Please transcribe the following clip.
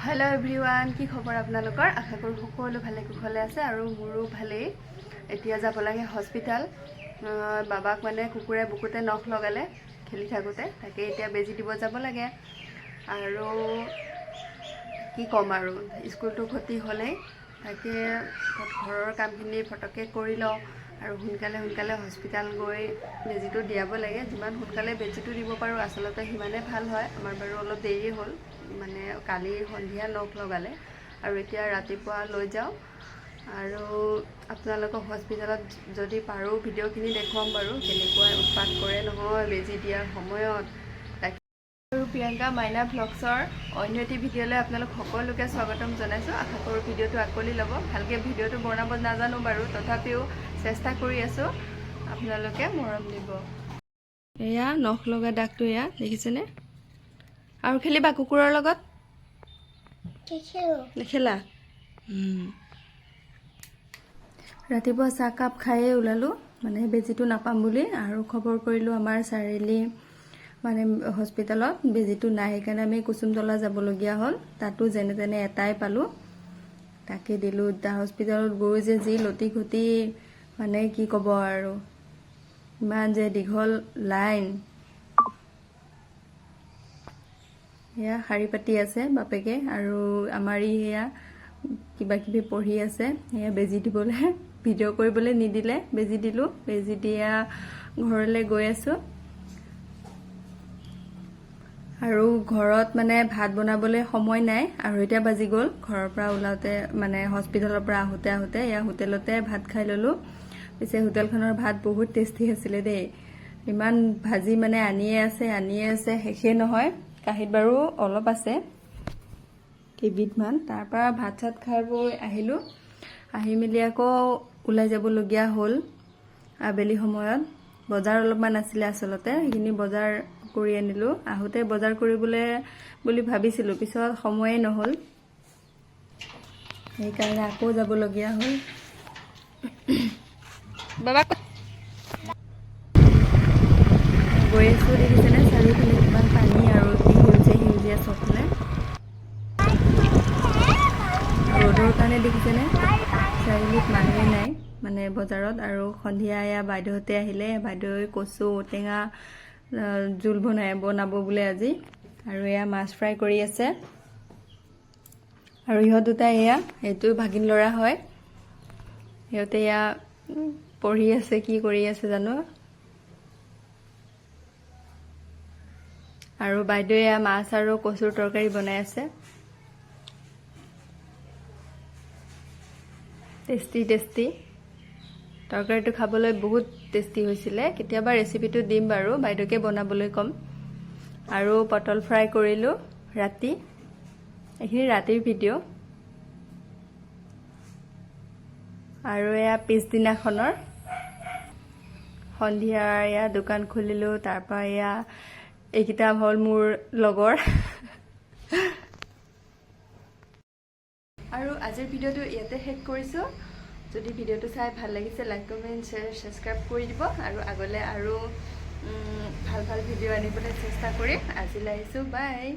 hello everyone কি খবৰ আপোনালোকৰ আশা কৰো সকলো ভালে কুশলে আছে আৰু মোৰো ভালেই এতিয়া যাব লাগে হস্পিটাল বাবাক মানে কুকুৰে বুকুতে নখ লগালে খেলি থাকোতে তাকে এতিয়া বেজি দিব যাব লাগে আৰু কি কম আৰু স্কুলটো ক্ষতি হলে তাকে ঘৰৰ কামখিনি ফটকে কৰি লও আৰু হুনকালে হস্পিটাল গৈ বেজিটো দিয়াব লাগে যিমান হুনকালে বেজিটো দিব পাৰো আসলতে হিমানে ভাল হয় আমাৰ বাৰু অলপ দেৰি হ'ল মানে কালি সন্ধিয়া নখ লগালে আৰু এতিয়া ৰাতিপুৱা লৈ যাও আৰু আপোনালোকক হস্পিটালত যদি পাৰো ভিডিওখিনি দেখুৱাম বাৰু কেনেকুৱা উৎপাত কৰে নহয় বেজি দিয়াৰ সময়ত আৰু প্ৰিয়ংকা মাইনা ব্লগছৰ অন্য এটি ভিডিওলৈ আপোনালোক সকলোকে স্বাগতম জনাইছো আশা কৰো ভিডিওটো আকলি ল'ব ভালকে ভিডিওটো বনাব নাজানো বাৰু তথাপিও চেষ্টা কৰি আছো আপোনালোকে মৰম দিব এয়া নখ লগা ডাকটো এয়া দেখিছেনে আৰু খেলিবা কুকুৰৰ লগত খেলা ৰাতিপুৱা চাহ কাপ খায়ে ওলালো মানে বেজিটো নাপাম বুলি আৰু খবৰ কৰিলো আমাৰ চাৰিলি মানে হস্পিটালত বেজিটো নাই সেইকাৰণে আমি কুসুমতলা যাবলগীয়া হ'ল তাতো যেনে তেনে এটাই পালো তাকে দিলো দা হস্পিটালত গৈ যে যি লতি ঘটি মানে কি কব আৰু ইমান যে দীঘল লাইন এয়া শাৰী পাতি আছে বাপেকে আৰু আমাৰি এয়া কিবা কিবি পঢ়ি আছে এয়া বেজি দিবলৈ ভিডিও কৰিবলৈ নিদিলে বেজি দিলো বেজি দিয়া ঘৰলৈ গৈ আছো আৰু ঘৰত মানে ভাত বনাবলৈ সময় নাই আৰু এতিয়া বাজি গ'ল ঘৰৰ পৰা ওলাওতে মানে হস্পিটালৰ পৰা আহোতে এয়া হোটেলতে ভাত খাই ললো পিছে হোটেলখনৰ ভাত বহুত টেষ্টি আছিল দেই ইমান ভাজি মানে আনিয়ে আছে শেষে নহয় কাহিত বাৰু অলপ আছে কেইবিধমান তাৰ পৰা ভাত চাত খাই বৈ আহিলো আহি মিলি আকৌ ওলাই যাবলগীয়া হ'ল আবেলি সময়ত বজাৰ অলপমান আছিলে আসলতে সেইখিনি বজাৰ কৰি আনিলো আহোতে বজাৰ কৰিবলৈ বুলি ভাবিছিলো পিছত সময়ে নহল সেইকাৰণে আকৌ যাবলগীয়া হ'ল বাবা গৈ আছো দেখিছেনে চাৰিওফালে কিমান পানী আৰু সেউজীয়া চবফালে ৰ'দৰ কাৰণে দেখিছেনে চাৰিআলিত মানুহে নাই মানে বজাৰত আৰু সন্ধিয়া এয়া বাইদেউহঁতে আহিলে বাইদেউৱে কচু টেঙা জোল বনাব বোলে আজি আৰু এয়া মাছ ফ্ৰাই কৰি আছে আৰু ইহঁত দুটা এয়া এইটো ভাগিন ল'ৰা হয় সিহঁতে এয়া পঢ়ি আছে কি কৰি আছে জানো আৰু বাইদেউৱে এয়া মাছ আৰু কচুৰ তৰকাৰী বনাই আছে টেষ্টি তৰকাৰীটো খাবলৈ বহুত টেষ্টি হৈছিলে কেতিয়াবা ৰেচিপিটো দিম বাৰু বাইদেউকে বনাবলৈ কম আৰু পটল ফ্ৰাই কৰিলো ৰাতি এইখিনি ৰাতিৰ ভিডিও আৰু এয়া পিছদিনাখনৰ সন্ধিয়া এয়া দোকান খুলিলো তাৰ পৰা এয়া এইকেইটা হ'ল মোৰ লগৰ আৰু আজিৰ ভিডিওটো ইয়াতে শেষ কৰিছো যদি ভিডিওটো চাই ভাল লাগিছে লাইক কমেন্ট শ্বেয়াৰ সাবস্ক্ৰাইব কৰি দিব আৰু আগলৈ আৰু ভাল ভিডিও আনিবলৈ চেষ্টা কৰিম আজিলৈ আহিছো বাই